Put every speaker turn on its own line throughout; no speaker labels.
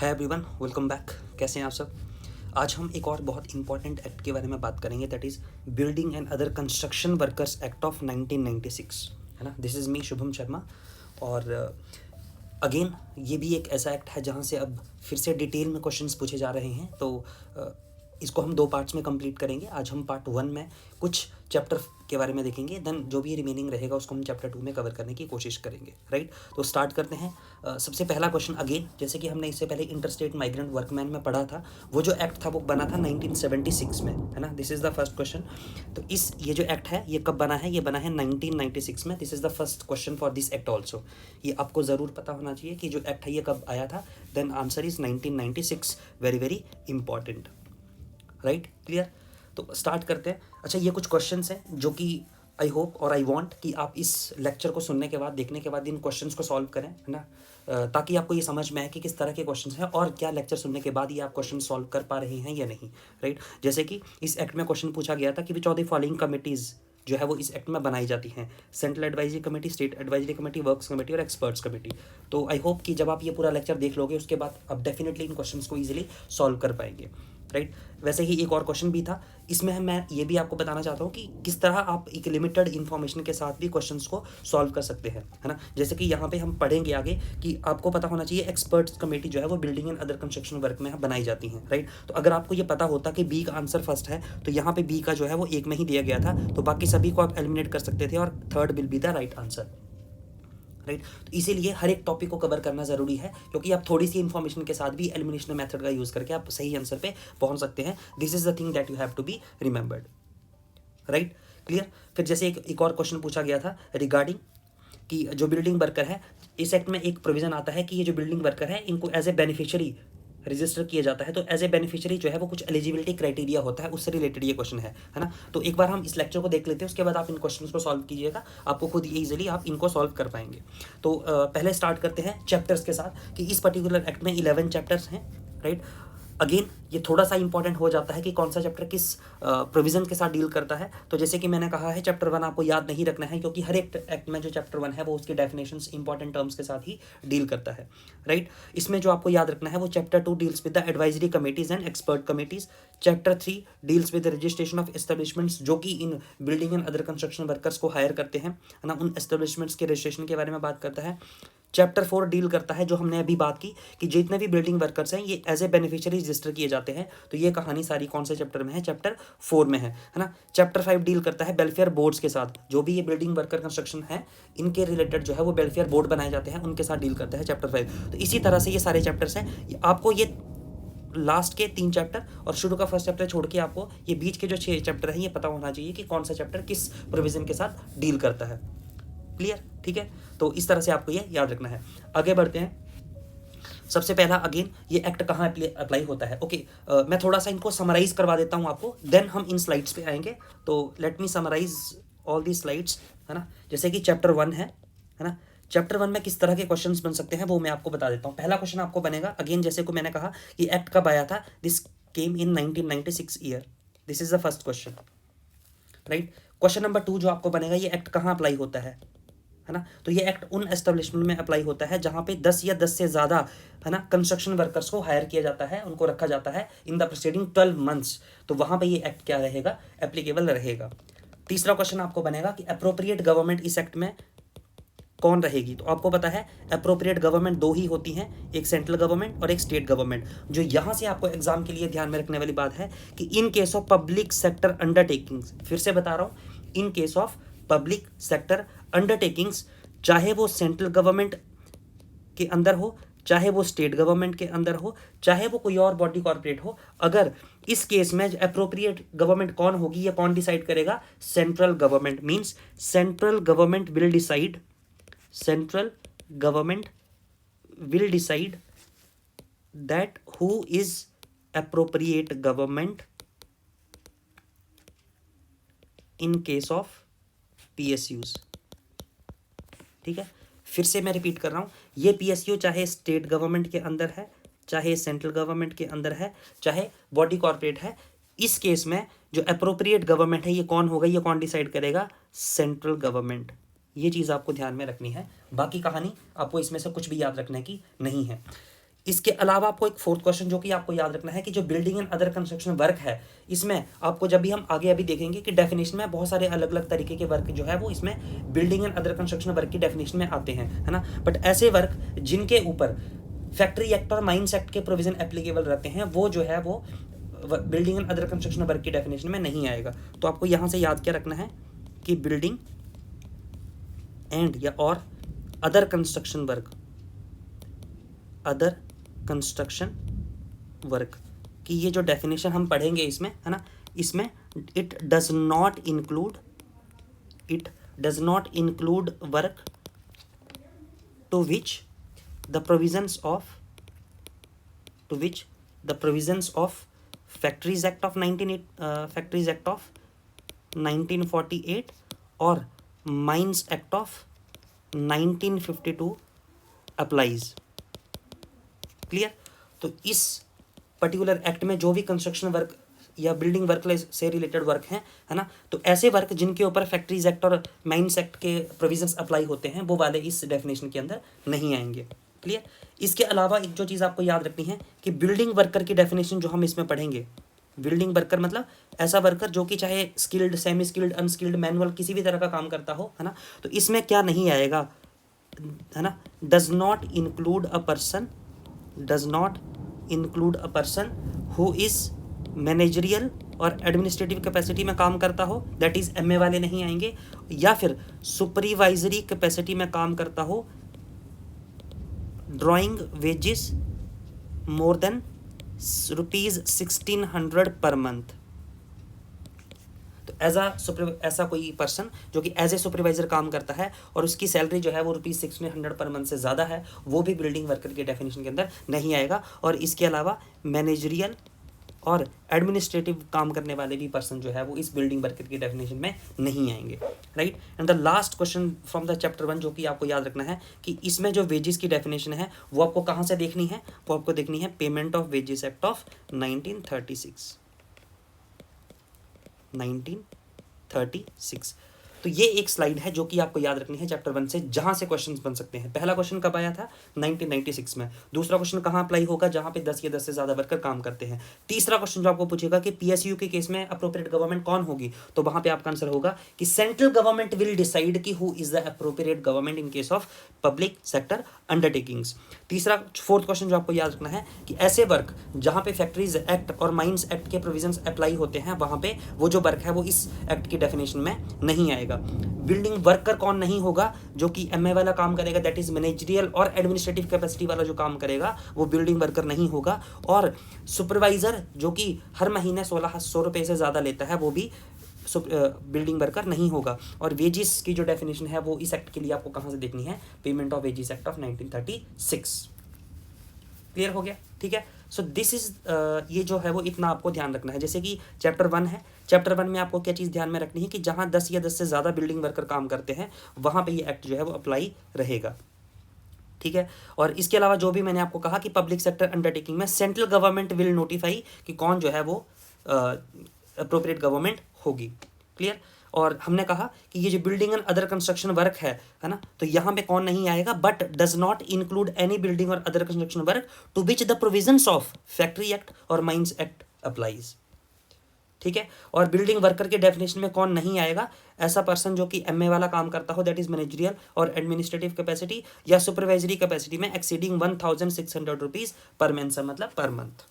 Hi everyone, welcome back. कैसे हैं आप सब। आज हम एक और बहुत इंपॉर्टेंट एक्ट के बारे में बात करेंगे, that is building and other construction workers act of 1996, है ना। This is me Shubham Sharma. और अगेन ये भी एक ऐसा एक्ट है जहाँ से अब फिर से डिटेल में क्वेश्चंस पूछे जा रहे हैं। तो इसको हम दो पार्ट्स में कंप्लीट करेंगे। आज हम पार्ट 1 में कुछ चैप्टर के बारे में देखेंगे, देन जो भी रिमेनिंग रहेगा उसको हम चैप्टर 2 में कवर करने की कोशिश करेंगे, राइट। तो स्टार्ट करते हैं। सबसे पहला क्वेश्चन, अगेन जैसे कि हमने इससे पहले इंटरस्टेट माइग्रेंट वर्कमैन में पढ़ा था, वो जो एक्ट था वो बना था 1976 में, है ना। This is the first question. तो ये जो एक्ट है ये कब बना है? ये बना है 1996 में। This is the first question for this act also. ये आपको ज़रूर पता होना चाहिए कि जो एक्ट है ये कब आया था। Then answer is 1996, very very important, right. Clear. तो स्टार्ट करते हैं। अच्छा, ये कुछ क्वेश्चंस हैं जो कि आई होप और आई वांट कि आप इस लेक्चर को सुनने के बाद, देखने के बाद इन क्वेश्चंस को सॉल्व करें, है ना। ताकि आपको ये समझ में आए कि किस तरह के क्वेश्चंस हैं और क्या लेक्चर सुनने के बाद ये आप क्वेश्चन सॉल्व कर पा रहे हैं या नहीं, राइट। जैसे कि इस एक्ट में क्वेश्चन पूछा गया था कि which of the following committees जो है वो इस एक्ट में बनाई जाती हैं। Central advisory committee, state advisory committee, works committee और एक्सपर्ट्स कमेटी। तो आई होप कि जब आप ये पूरा लेक्चर देख लोगे उसके बाद आप डेफिनेटली इन क्वेश्चंस को ईजिली सॉल्व कर पाएंगे, राइट। वैसे ही एक और क्वेश्चन भी था, इसमें मैं ये भी आपको बताना चाहता हूँ कि किस तरह आप एक लिमिटेड इन्फॉर्मेशन के साथ भी क्वेश्चंस को सॉल्व कर सकते हैं, है ना। जैसे कि यहाँ पे हम पढ़ेंगे आगे कि आपको पता होना चाहिए एक्सपर्ट्स कमेटी जो है वो building and other construction work में बनाई जाती हैं, राइट। तो अगर आपको ये पता होता कि बी का आंसर फर्स्ट है तो यहाँ पे बी का जो है वो एक में ही दिया गया था, तो बाकी सभी को आप एलिमिनेट कर सकते थे और third will be the right answer, right. तो इसीलिए हर एक टॉपिक को कवर करना ज़रूरी है, क्योंकि आप थोड़ी सी इन्फॉर्मेशन के साथ भी एलिमिनेशन मेथड का यूज़ करके आप सही आंसर पे पहुंच सकते हैं। This is the thing that you have to be remembered, right. Clear. फिर जैसे एक और क्वेश्चन पूछा गया था रिगार्डिंग कि जो बिल्डिंग वर्कर है, इस एक्ट में एक प्रोविजन आता है कि ये जो बिल्डिंग वर्कर है इनको एज ए बेनिफिशियरी रजिस्टर किया जाता है। तो एज ए बेनिफिशियरी जो है वो कुछ एलिजिबिलिटी क्राइटेरिया होता है, उससे रिलेटेड ये क्वेश्चन है ना। तो एक बार हम इस लेक्चर को देख लेते हैं, उसके बाद आप इन क्वेश्चंस को सॉल्व कीजिएगा, आपको खुद ईजिली आप इनको सॉल्व कर पाएंगे। तो पहले स्टार्ट करते हैं चैप्टर्स के साथ कि इस पर्टिकुलर एक्ट में 11 चैप्टर्स हैं, राइट। अगेन ये थोड़ा सा इंपॉर्टेंट हो जाता है कि कौन सा चैप्टर किस प्रोविजन के साथ डील करता है। तो जैसे कि मैंने कहा है चैप्टर 1 आपको याद नहीं रखना है, क्योंकि हर एक एक्ट में जो चैप्टर 1 है वो उसके डेफिनेशंस इंपॉर्टेंट टर्म्स के साथ ही डील करता है, राइट। इसमें जो आपको याद रखना है वो chapter 2 deals with the advisory committees and expert committees. Chapter 3 deals with registration of establishments जो कि इन building and other construction workers को हायर करते हैं, है ना, उन एस्टेब्लिशमेंट्स के रजिस्ट्रेशन के बारे में बात करता है। चैप्टर 4 डील करता है जो हमने अभी बात की कि जितने भी बिल्डिंग वर्कर्स हैं ये एज ए बेनिफिशियरी रजिस्टर किए जाते हैं। तो ये कहानी सारी कौन से चैप्टर में है? चैप्टर 4 में है ना। चैप्टर 5 डील करता है वेलफेयर बोर्ड्स के साथ, जो भी ये बिल्डिंग वर्कर कंस्ट्रक्शन है इनके रिलेटेड जो है वो वेलफेयर बोर्ड बनाए जाते हैं, उनके साथ डील करता है चैप्टर 5। तो इसी तरह से ये सारे चैप्टर्स हैं। आपको ये लास्ट के 3 चैप्टर और शुरू का फर्स्ट चैप्टर छोड़ के आपको ये बीच के जो 6 चैप्टर हैं ये पता होना चाहिए कि कौन सा चैप्टर किस प्रोविजन के साथ डील करता है। क्लियर, ठीक है। तो इस तरह से आपको ये याद रखना है। आगे बढ़ते हैं। सबसे पहला, अगेन ये एक्ट कहाँ अप्लाई होता है? ओके, मैं थोड़ा सा इनको समराइज करवा देता हूँ आपको, देन हम इन स्लाइड्स पे आएंगे। तो let me summarise all the slides, है ना। जैसे कि चैप्टर 1 है ना। चैप्टर 1 में किस तरह के क्वेश्चंस बन सकते हैं वो मैं आपको बता देता हूँ। पहला क्वेश्चन आपको बनेगा, अगेन जैसे को मैंने कहा कि एक्ट कब आया था, this came in 1996 year. This is the first question, right. Question number 2 जो आपको बनेगा, ये एक्ट कहाँ अप्लाई होता है ना। तो ये एक्ट उन एस्टेब्लिशमेंट में अप्लाई होता है जहां पे 10 या 10 से ज़्यादा, है ना, कंस्ट्रक्शन वर्कर्स को हायर किया जाता है, उनको रखा जाता है इन द प्रीसीडिंग 12 मंथ्स। तो वहां पे ये एक्ट क्या रहेगा? एप्लीकेबल रहेगा। तीसरा क्वेश्चन आपको बनेगा कि अप्रोप्रिएट गवर्नमेंट इस एक्ट में कौन रहेगी? तो आपको पता है अप्रोप्रिएट गवर्नमेंट 2 ही होती हैं, एक सेंट्रल गवर्नमेंट और एक स्टेट गवर्नमेंट। जो यहाँ से आपको एग्जाम के लिए ध्यान में रखने वाली बात है कि in case of public sector undertakings, फिर से बता रहा हूँ, in case of public sector undertakings, चाहे वो सेंट्रल गवर्नमेंट के अंदर हो, चाहे वो स्टेट गवर्नमेंट के अंदर हो, चाहे वो कोई और बॉडी कॉर्पोरेट हो, अगर इस केस में अप्रोप्रिएट गवर्नमेंट कौन होगी, ये कौन डिसाइड करेगा? Central government. Means central government will decide, central government will decide that who is appropriate government in case of PSUs। ठीक है, फिर से मैं रिपीट कर रहा हूँ, ये PSU चाहे स्टेट गवर्नमेंट के अंदर है, चाहे सेंट्रल गवर्नमेंट के अंदर है, चाहे बॉडी कॉर्पोरेट है, इस केस में जो अप्रोप्रिएट गवर्नमेंट है ये कौन होगा, ये कौन डिसाइड करेगा? Central government. ये चीज़ आपको ध्यान में रखनी है। बाकी कहानी आपको इसमें से कुछ भी याद रखने की नहीं है। इसके अलावा आपको एक फोर्थ क्वेश्चन जो कि आपको याद रखना है कि जो building and other construction work है, इसमें आपको जब भी हम आगे अभी देखेंगे कि डेफिनेशन में बहुत सारे अलग अलग तरीके के वर्क जो है वो इसमें building and other construction work की डेफिनेशन में आते हैं, है ना। बट ऐसे वर्क जिनके ऊपर फैक्ट्री एक्ट और माइंस एक्ट के प्रोविजन एप्लीकेबल रहते हैं वो जो है वो building and other construction work की डेफिनेशन में नहीं आएगा। तो आपको यहाँ से याद क्या रखना है कि बिल्डिंग एंड या और other construction work, other construction work की ये जो डेफिनेशन हम पढ़ेंगे इसमें, है ना, इसमें it does not include work to which the provisions of factories act of 1948 और mines act of 1952 applies. Clear. तो इस पर्टिकुलर एक्ट में जो भी कंस्ट्रक्शन वर्क या बिल्डिंग वर्क से रिलेटेड वर्क हैं, है ना, तो ऐसे वर्क जिनके ऊपर फैक्ट्रीज एक्ट और माइंस एक्ट के प्रोविजंस अप्लाई होते हैं वो वाले इस डेफिनेशन के अंदर नहीं आएंगे। क्लियर। इसके अलावा एक जो चीज़ आपको याद रखनी है कि बिल्डिंग वर्कर की डेफिनेशन जो हम इसमें पढ़ेंगे, बिल्डिंग वर्कर मतलब ऐसा वर्कर जो कि चाहे skilled, semi skilled, unskilled, manual किसी भी तरह का काम करता हो, है ना, तो इसमें क्या नहीं आएगा, है ना, does not include a person who is managerial और एडमिनिस्ट्रेटिव कैपेसिटी में काम करता हो, दैट इज एमए वाले नहीं आएंगे, या फिर सुपरवाइजरी कैपेसिटी में काम करता हो, drawing wages more than ₹1600 per month. तो ऐसा कोई पर्सन जो कि एज ए सुपरवाइजर काम करता है और उसकी सैलरी जो है वो ₹1600 पर मंथ से ज़्यादा है, वो भी बिल्डिंग वर्कर के डेफिनेशन के अंदर नहीं आएगा। और इसके अलावा मैनेजरियल और एडमिनिस्ट्रेटिव काम करने वाले भी पर्सन जो है वो इस बिल्डिंग वर्कर की डेफिनेशन में नहीं आएंगे। Right. And the last question from the chapter 1 जो कि आपको याद रखना है कि इसमें जो वेजेस की डेफिनेशन है वो आपको कहाँ से देखनी है, वो आपको देखनी है payment of wages act of 1936। तो ये एक स्लाइड है जो कि आपको याद रखनी है चैप्टर 1 से, जहां से क्वेश्चंस बन सकते हैं। पहला क्वेश्चन कब आया था? 1996 में। दूसरा क्वेश्चन कहां अप्लाई होगा? जहां पे 10 या 10 से ज्यादा वर्कर काम करते हैं। तीसरा क्वेश्चन जो आपको पूछेगा कि पीएसयू के केस में अप्रोप्रिएट गवर्नमेंट कौन होगी, तो वहां पे आपका आंसर होगा कि सेंट्रल गवर्नमेंट विल डिसाइड कि who is the appropriate government in case of public sector undertakings. Fourth question जो आपको याद रखना है कि ऐसे वर्क जहां पे फैक्ट्रीज एक्ट और माइंस एक्ट के प्रोविजंस अप्लाई होते हैं, वहां पे वो जो वर्क है वो इस एक्ट की डेफिनेशन में नहीं आएगा। बिल्डिंग वर्कर कौन नहीं होगा? जो कि एमए वाला काम करेगा, दैट इज मैनेजरियल और एडमिनिस्ट्रेटिव कैपेसिटी वाला जो काम करेगा वो बिल्डिंग वर्कर नहीं होगा। और सुपरवाइजर जो कि हर महीने 1600 रुपये से ज़्यादा लेता है वो भी बिल्डिंग वर्कर नहीं होगा। और वेजिस की जो डेफिनेशन है वो इस एक्ट के लिए आपको कहाँ से देखनी है? Payment of wages act of 1936। Clear हो गया? ठीक है। सो दिस इज ये जो है वो इतना आपको ध्यान रखना है। जैसे कि चैप्टर 1 है, चैप्टर 1 में आपको क्या चीज़ ध्यान में रखनी है कि जहाँ 10 या 10 से ज़्यादा बिल्डिंग वर्कर काम करते हैं वहाँ पे ये एक्ट जो है वो अप्लाई रहेगा। ठीक है। और इसके अलावा जो भी मैंने आपको कहा कि पब्लिक सेक्टर अंडरटेकिंग में सेंट्रल गवर्नमेंट विल नोटिफाई कि कौन जो है वो अप्रोप्रिएट गवर्नमेंट होगी। क्लियर। और हमने कहा कि ये जो building and other construction work है ना, तो यहाँ पे कौन नहीं आएगा? But does not include any building or other construction work to which the provisions of factory act और माइंस एक्ट अप्लाइज। ठीक है। और बिल्डिंग वर्कर के डेफिनेशन में कौन नहीं आएगा? ऐसा पर्सन जो कि एमए वाला काम करता हो, दैट इज मैनेजरियल और एडमिनिस्ट्रेटिव कैपेसिटी या सुपरवाइजरी कैपेसिटी में एक्सीडिंग 1600 रुपीज पर मेंसन, मतलब पर मंथ।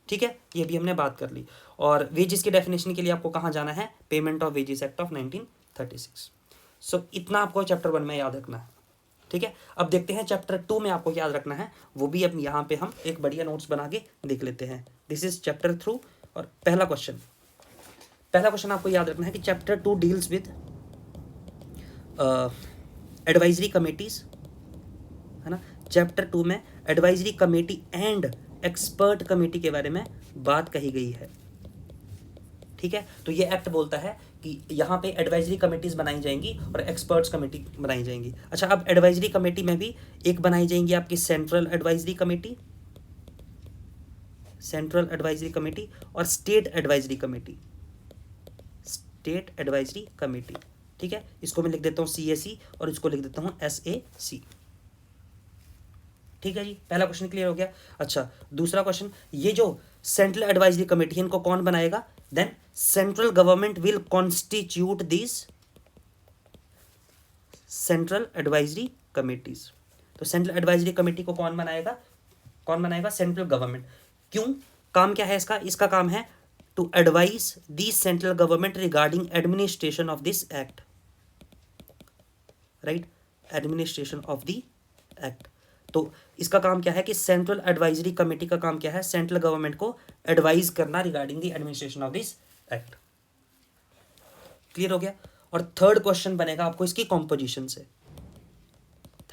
ठीक है, ये भी हमने बात कर ली। और वेजेस की डेफिनेशन के लिए आपको कहाँ जाना है? Payment of wages act of 1936। सो इतना आपको चैप्टर 1 में याद रखना है। ठीक है। अब देखते हैं चैप्टर 2 में आपको याद रखना है, वो भी अब यहाँ पे हम एक बढ़िया नोट्स बना के देख लेते हैं। दिस इज चैप्टर 3 और पहला क्वेश्चन आपको याद रखना है कि chapter 2 deals with advisory committees, है ना। चैप्टर 2 में advisory committee and expert committee के बारे में बात कही गई है। ठीक है। तो ये एक्ट बोलता है कि यहाँ पे एडवाइजरी कमेटीज बनाई जाएंगी और एक्सपर्ट्स कमेटी बनाई जाएंगी। अच्छा, अब एडवाइजरी कमेटी में भी एक बनाई जाएंगी आपकी सेंट्रल एडवाइजरी कमेटी और स्टेट एडवाइजरी कमेटी। ठीक है। इसको मैं लिख देता हूँ CAC और इसको लिख देता हूँ SAC। ठीक है जी, पहला क्वेश्चन क्लियर हो गया। अच्छा, दूसरा क्वेश्चन, ये जो सेंट्रल एडवाइजरी कमेटी है इनको कौन बनाएगा? Then central government will constitute this central advisory committees. तो सेंट्रल एडवाइजरी कमेटी को कौन बनाएगा? कौन बनाएगा? Central government. क्यों? काम क्या है इसका? इसका काम है to advise the central government regarding administration of this act, right, administration of the act. तो इसका काम क्या है कि सेंट्रल एडवाइजरी कमेटी का काम क्या है? सेंट्रल गवर्नमेंट को एडवाइज करना regarding the administration of this act. Clear हो गया। और थर्ड क्वेश्चन बनेगा आपको इसकी कॉम्पोजिशन से।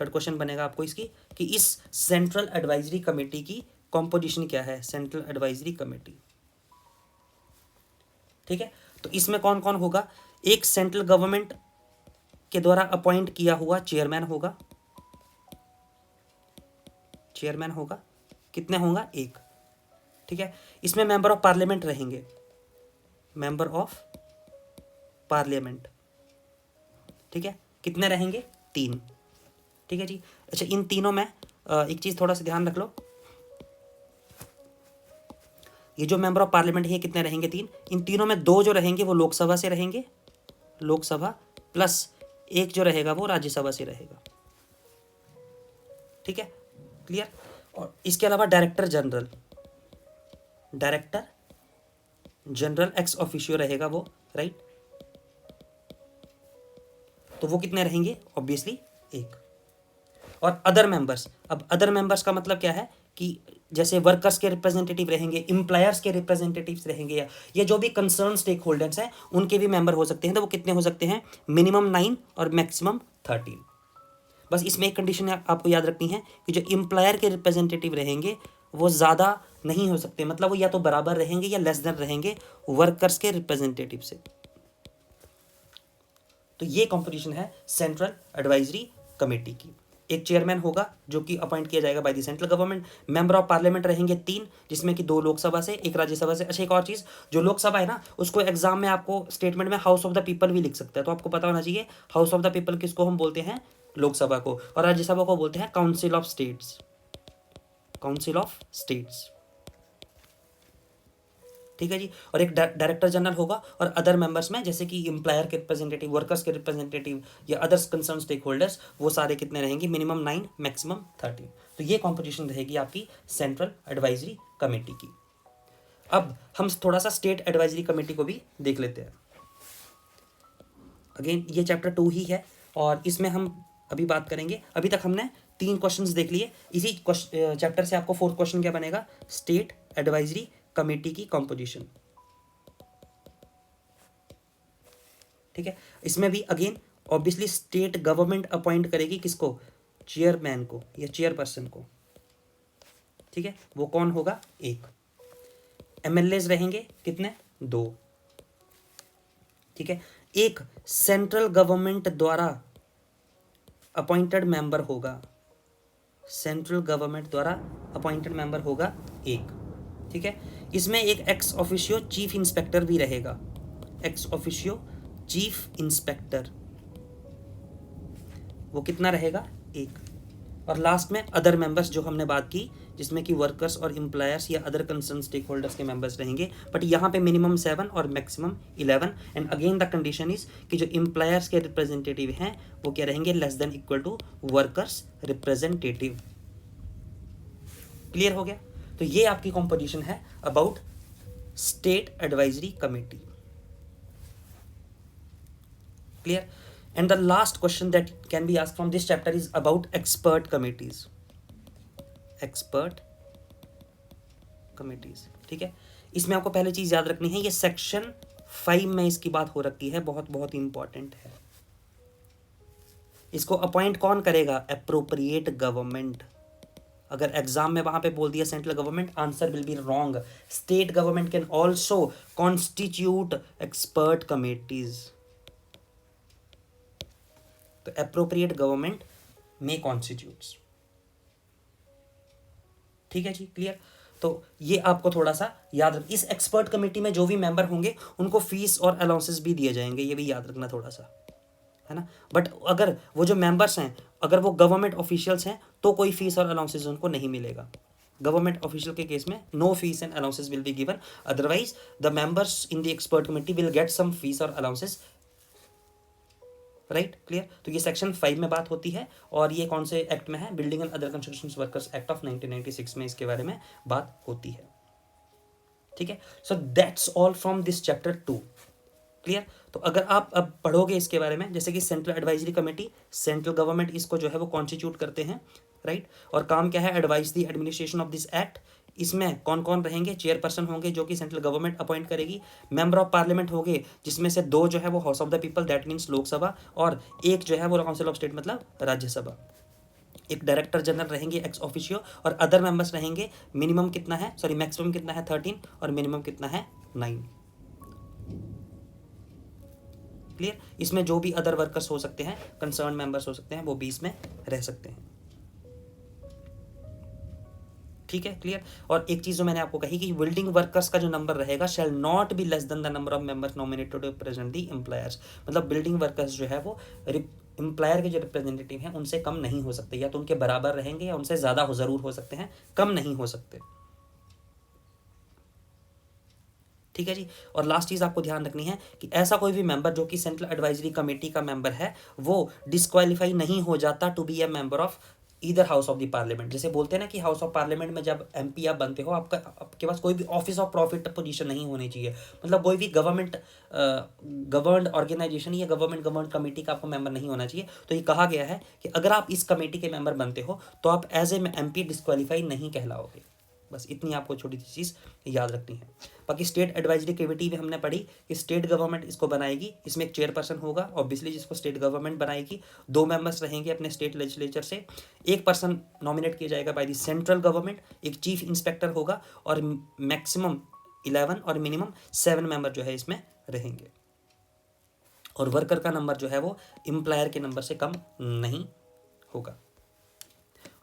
थर्ड क्वेश्चन बनेगा आपको इसकी कि इस सेंट्रल एडवाइजरी कमेटी की कॉम्पोजिशन क्या है? सेंट्रल एडवाइजरी कमेटी, ठीक है। तो इसमें कौन कौन होगा? एक सेंट्रल गवर्नमेंट के द्वारा अपॉइंट किया हुआ चेयरमैन होगा, चेयरमैन होगा। कितने होगा? एक, ठीक है। इसमें मेंबर ऑफ पार्लियामेंट रहेंगे, मेंबर ऑफ पार्लियामेंट, ठीक है। कितने रहेंगे? 3, ठीक है जी। अच्छा, इन तीनों में एक चीज थोड़ा सा ध्यान रख लो, ये जो मेंबर ऑफ पार्लियामेंट है कितने रहेंगे? 3। इन तीनों में 2 जो रहेंगे वो लोकसभा से रहेंगे, लोकसभा, प्लस 1 जो रहेगा वो राज्यसभा से रहेगा, ठीक है, क्लियर। और इसके अलावा director general, director general ex officio रहेगा वो, राइट। तो वो कितने रहेंगे? ऑब्वियसली 1। और अदर मेंबर्स, अब अदर मेंबर्स का मतलब क्या है कि जैसे वर्कर्स के रिप्रेजेंटेटिव रहेंगे, एम्प्लॉयर्स के रिप्रेजेंटेटिव्स रहेंगे, या ये जो भी कंसर्न स्टेक होल्डर्स हैं उनके भी मेंबर हो सकते हैं। तो वो कितने हो सकते हैं? मिनिमम 9 और मैक्सिमम 13। बस इसमें एक कंडीशन आपको याद रखनी है कि जो एम्प्लॉयर के रिप्रेजेंटेटिव रहेंगे वो ज़्यादा नहीं हो सकते, मतलब वो या तो बराबर रहेंगे या लेस देन रहेंगे वर्कर्स के रिप्रेजेंटेटिव से। तो ये कॉम्पोजिशन है सेंट्रल एडवाइजरी कमेटी की। एक चेयरमैन होगा जो कि अपॉइंट किया जाएगा by the central government. Member of parliament रहेंगे 3, जिसमें कि 2 लोकसभा से, 1 राज्यसभा से। अच्छा, एक और चीज़, जो लोकसभा है ना उसको एग्जाम में आपको स्टेटमेंट में हाउस ऑफ द पीपल भी लिख सकता है, तो आपको पता होना चाहिए हाउस ऑफ द पीपल किसको हम बोलते हैं? लोकसभा को। और राज्यसभा को बोलते हैं council of states, council of states, ठीक है जी। और एक डायरेक्टर जनरल होगा, और अदर मेंबर्स में जैसे कि एम्प्लॉयर के रिप्रेजेंटेटिव, वर्कर्स के रिप्रेजेंटेटिव या अदर्स कंसर्न स्टेक होल्डर्स, वो सारे कितने रहेंगे? Minimum 9, maximum 13। तो ये कॉम्पोजिशन रहेगी आपकी सेंट्रल एडवाइजरी कमेटी की। अब हम थोड़ा सा स्टेट एडवाइजरी कमेटी को भी देख लेते हैं। अगेन ये चैप्टर 2 ही है और इसमें हम अभी बात करेंगे। अभी तक हमने 3 क्वेश्चंस देख लिए। इसी चैप्टर से आपको 4th क्वेश्चन क्या बनेगा? स्टेट एडवाइजरी कमेटी की कंपोजिशन, ठीक है। इसमें भी again obviously state government appoint करेगी किसको? चेयरमैन को या चेयरपर्सन को, ठीक है। वो कौन होगा? 1। एमएलएज रहेंगे कितने? 2, ठीक है। एक सेंट्रल गवर्नमेंट द्वारा अपॉइंटेड मेंबर होगा, सेंट्रल गवर्नमेंट द्वारा अपॉइंटेड मेंबर होगा 1, ठीक है। इसमें एक एक्स ऑफिशियो चीफ इंस्पेक्टर भी रहेगा, एक्स ऑफिशियो चीफ इंस्पेक्टर, वो कितना रहेगा? 1। और लास्ट में अदर मेंबर्स जो हमने बात की, जिसमें कि वर्कर्स और एम्प्लॉयर्स या अदर कंसर्न स्टेक होल्डर्स के मेंबर्स रहेंगे, बट यहाँ पे मिनिमम 7 और maximum 11। And again the condition is कि जो एम्प्लॉयर्स के रिप्रेजेंटेटिव हैं वो क्या रहेंगे? Less than equal to workers representative. Clear हो गया? तो ये आपकी कॉम्पोजिशन है about state advisory committee. Clear? And the last question that can be asked from this chapter is about expert committees. Expert committees, ठीक है। इसमें आपको पहले चीज याद रखनी है, ये सेक्शन 5 में इसकी बात हो रखी है, बहुत बहुत इंपॉर्टेंट है। इसको अपॉइंट कौन करेगा? Appropriate government. अगर एग्जाम में वहां पे बोल दिया central government, answer will be wrong. State government can also constitute expert committees. तो अप्रोप्रिएट गवर्नमेंट में कॉन्स्टिट्यूट्स, ठीक है जी, क्लियर। तो ये आपको थोड़ा सा याद रख, इस एक्सपर्ट कमेटी में जो भी मेंबर होंगे उनको फीस और अलाउंसेस भी दिए जाएंगे, ये भी याद रखना थोड़ा सा, है ना। बट अगर वो जो मेंबर्स हैं अगर वो गवर्नमेंट ऑफिशियल्स हैं तो कोई फीस और अलाउंसेस उनको नहीं मिलेगा। गवर्नमेंट ऑफिशियल के केस में no fees and allowances will be given, otherwise the members in the expert committee will get some fees और अलाउंसेस। Right, clear. तो ये सेक्शन 5 में बात होती है और ये कौन से एक्ट में है, building and other construction workers act of 1996 में इसके बारे में बात होती है। ठीक है, so that's all from this chapter 2। Clear. तो अगर आप अब पढ़ोगे इसके बारे में, जैसे कि central advisory committee, central government इसको जो है वो कॉन्स्टिट्यूट करते हैं, राइट। और काम क्या है, advise the administration of this act. इसमें कौन कौन रहेंगे, चेयरपर्सन होंगे जो कि सेंट्रल गवर्नमेंट अपॉइंट करेगी, मेंबर ऑफ पार्लियामेंट होंगे जिसमें से 2 जो है वो house of the people that means Lok Sabha, और 1 जो है वो काउंसिल ऑफ स्टेट मतलब राज्यसभा। एक डायरेक्टर जनरल रहेंगे एक्स ऑफिशियो, और अदर मेंबर्स रहेंगे, मिनिमम कितना है, सॉरी मैक्सिमम कितना है 13 और मिनिमम कितना है 9। क्लियर। इसमें जो भी अदर वर्कर्स हो सकते हैं, कंसर्न मेंबर्स हो सकते हैं, वो भी इसमें रह सकते हैं। ठीक है, क्लियर। और एक चीज जो मैंने आपको कही कि बिल्डिंग वर्कर्स का जो नंबर रहेगा shall not be less than the number of members nominated to represent the employers. मतलब बिल्डिंग वर्कर्स जो है वो एम्प्लॉयर के जो रिप्रेजेंटेटिव हैं उनसे कम नहीं हो सकते, या तो उनके बराबर रहेंगे या उनसे ज्यादा जरूर हो सकते हैं, कम नहीं हो सकते। ठीक है जी। और लास्ट चीज आपको ध्यान रखनी है कि ऐसा कोई भी मेंबर जो कि सेंट्रल एडवाइजरी कमेटी का मेंबर है वो डिस्क्वालीफाई नहीं हो जाता to be a member of either house of the parliament. जैसे बोलते हैं ना कि हाउस ऑफ पार्लियामेंट में जब एमपी आप बनते हो, आपके पास कोई भी ऑफिस ऑफ प्रॉफिट पोजीशन नहीं होनी चाहिए। मतलब कोई भी गवर्नमेंट गवर्नड ऑर्गेनाइजेशन या गवर्नमेंट कमेटी का आपको मेंबर नहीं होना चाहिए। तो ये कहा गया है कि अगर आप इस कमेटी के मेंबर बनते हो तो आप एज ए एमपी डिस्क्वालीफाई नहीं कहलाओगे। बस इतनी आपको छोटी सी चीज़ याद रखनी है। बाकी स्टेट एडवाइजरी कमेटी में हमने पढ़ी कि स्टेट गवर्नमेंट इसको बनाएगी, इसमें एक चेयरपर्सन होगा ऑब्वियसली जिसको स्टेट गवर्नमेंट बनाएगी, 2 मेंबर्स रहेंगे अपने स्टेट लेजिस्लेचर से, 1 पर्सन नॉमिनेट किया जाएगा बाय द सेंट्रल गवर्नमेंट, एक चीफ इंस्पेक्टर होगा, और मैक्सिमम 11 और मिनिमम 7 मेंबर जो है इसमें रहेंगे। और वर्कर का नंबर जो है वो एम्प्लॉयर के नंबर से कम नहीं होगा।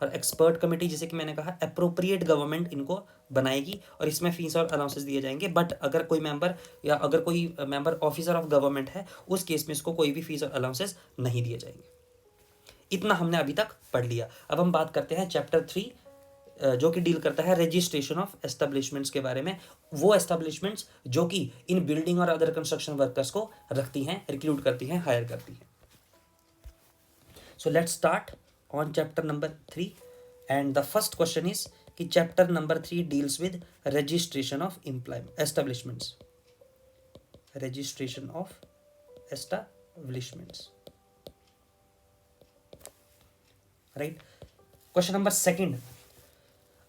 और एक्सपर्ट कमेटी जैसे कि मैंने कहा अप्रोप्रिएट गवर्नमेंट इनको बनाएगी और इसमें फीस और अलाउंसेस दिए जाएंगे। बट अगर कोई मेंबर या अगर कोई मेंबर ऑफिसर ऑफ गवर्नमेंट है उस केस में इसको कोई भी फीस और अलाउंसेस नहीं दिए जाएंगे। इतना हमने अभी तक पढ़ लिया। अब हम बात करते हैं चैप्टर 3 जो कि डील करता है रजिस्ट्रेशन ऑफ एस्टेब्लिशमेंट्स के बारे में। वो एस्टेब्लिशमेंट्स जो कि इन building or other construction workers को रखती हैं, रिक्रूट करती हैं, हायर करती हैं। So let's start on chapter number 3 and the first question is कि chapter number 3 deals with registration of establishments, registration of establishments, right। question number 2,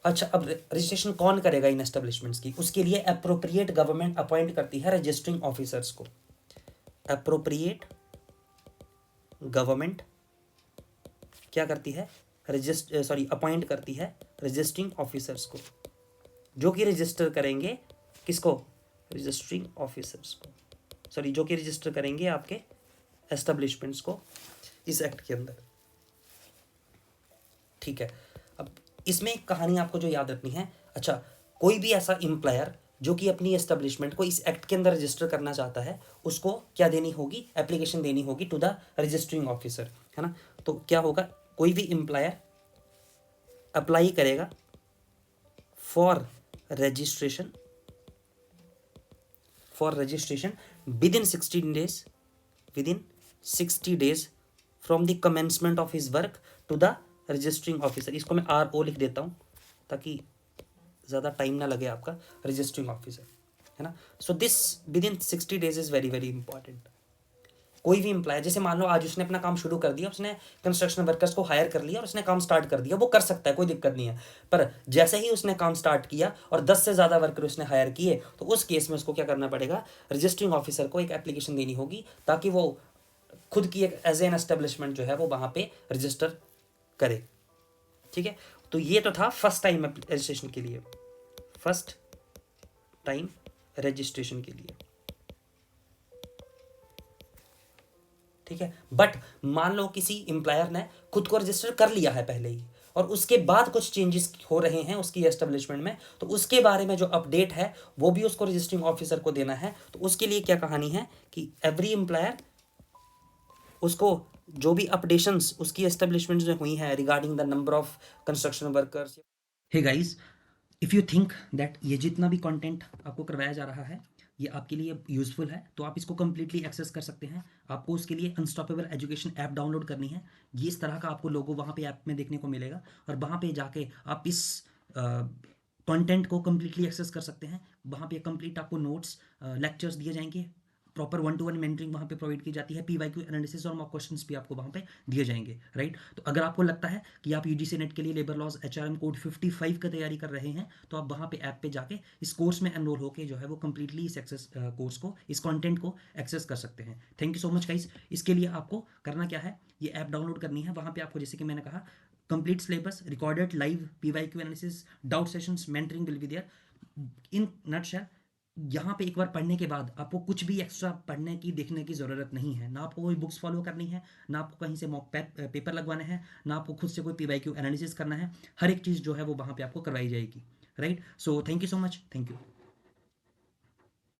अच्छा अब रजिस्ट्रेशन कौन करेगा इन एस्टेब्लिशमेंट्स की, उसके लिए अप्रोप्रिएट गवर्नमेंट अपॉइंट करती है रजिस्टरिंग ऑफिसर्स को। अप्रोप्रिएट गवर्नमेंट क्या करती है, अपॉइंट करती है रजिस्टरिंग ऑफिसर्स को, जो कि रजिस्टर करेंगे किसको, रजिस्टरिंग ऑफिसर्स को, सॉरी जो कि रजिस्टर करेंगे आपके एस्टेब्लिशमेंट्स को इस एक्ट के अंदर। ठीक है, अब इसमें एक कहानी आपको जो याद रखनी है, अच्छा कोई भी ऐसा एम्प्लॉयर जो कि अपनी एस्टेब्लिशमेंट को इस एक्ट के अंदर रजिस्टर करना चाहता है उसको क्या देनी होगी, एप्लीकेशन देनी होगी टू द रजिस्टरिंग ऑफिसर, है ना। तो क्या होगा, कोई भी एम्प्लॉयर अप्लाई करेगा for registration within 60 days from the commencement of his work to the registering officer. इसको मैं RO लिख देता हूं ताकि ज़्यादा टाइम ना लगे आपका, रजिस्टरिंग ऑफिसर, है ना। So this with in 60 days is very very important. कोई भी एम्प्लॉयर, जैसे मान लो आज उसने अपना काम शुरू कर दिया, उसने कंस्ट्रक्शन वर्कर्स को हायर कर लिया और उसने काम स्टार्ट कर दिया, वो कर सकता है, कोई दिक्कत नहीं है। पर जैसे ही उसने काम स्टार्ट किया और 10 से ज़्यादा वर्कर उसने हायर किए तो उस केस में उसको क्या करना पड़ेगा, रजिस्टरिंग ऑफिसर को एक एप्लीकेशन देनी होगी ताकि वो खुद की एक एज एन एस्टेब्लिशमेंट जो है वो वहाँ पे रजिस्टर करे। ठीक है, तो ये तो था फर्स्ट टाइम रजिस्ट्रेशन के लिए, फर्स्ट टाइम रजिस्ट्रेशन के लिए। ठीक है, बट मान लो किसी एम्प्लॉयर ने खुद को रजिस्टर कर लिया है पहले ही और उसके बाद कुछ चेंजेस हो रहे हैं उसकी एस्टेब्लिशमेंट में, तो उसके बारे में जो अपडेट है वो भी उसको रजिस्टरिंग ऑफिसर को देना है। तो उसके लिए क्या कहानी है कि एवरी एम्प्लॉयर उसको जो भी अपडेशंस उसकी एस्टेब्लिशमेंट जो हुई हैं regarding the number of construction workers. Hey guys, if you think that ये जितना भी कंटेंट आपको करवाया जा रहा है ये आपके लिए यूज़फुल है तो आप इसको कम्प्लीटली एक्सेस कर सकते हैं। आपको उसके लिए अनस्टॉपेबल एजुकेशन ऐप डाउनलोड करनी है। ये इस तरह का आपको लोगो वहाँ पे ऐप में देखने को मिलेगा और वहाँ पे जाके आप इस कंटेंट को कम्प्लीटली एक्सेस कर सकते हैं। वहाँ पे कंप्लीट आपको नोट्स लेक्चर्स दिए जाएंगे, प्रॉपर 1-to-1 मेंटरिंग वहाँ पे प्रोवाइड की जाती है, पीवाईक्यू एनालिसिस और मॉक क्वेश्चंस भी आपको वहाँ पे दिए जाएंगे, राइट। तो अगर आपको लगता है कि आप यूजीसी नेट के लिए लेबर लॉज एचआरएम कोड 55 का तैयारी कर रहे हैं तो आप वहाँ पे ऐप पे जाके इस कोर्स में एनरोल होकर जो है वो कम्प्लीटली इस एक्सेस कोर्स को, इस कॉन्टेंट को एक्सेस कर सकते हैं। Thank you so much guys. इसके लिए आपको करना क्या है, ये ऐप डाउनलोड करनी है। वहाँ पे आपको जैसे कि मैंने कहा complete syllabus, recorded live PYQ analysis, doubt sessions, mentoring will be there. In nutshell यहाँ पे एक बार पढ़ने के बाद आपको कुछ भी एक्स्ट्रा पढ़ने की देखने की ज़रूरत नहीं है। ना आपको कोई बुक्स फॉलो करनी है, ना आपको कहीं से मॉक पेपर लगवाने हैं, ना आपको खुद से कोई पीवाईक्यू एनालिसिस करना है। हर एक चीज़ जो है वो वहाँ पे आपको करवाई जाएगी, right. So thank you so much, thank you.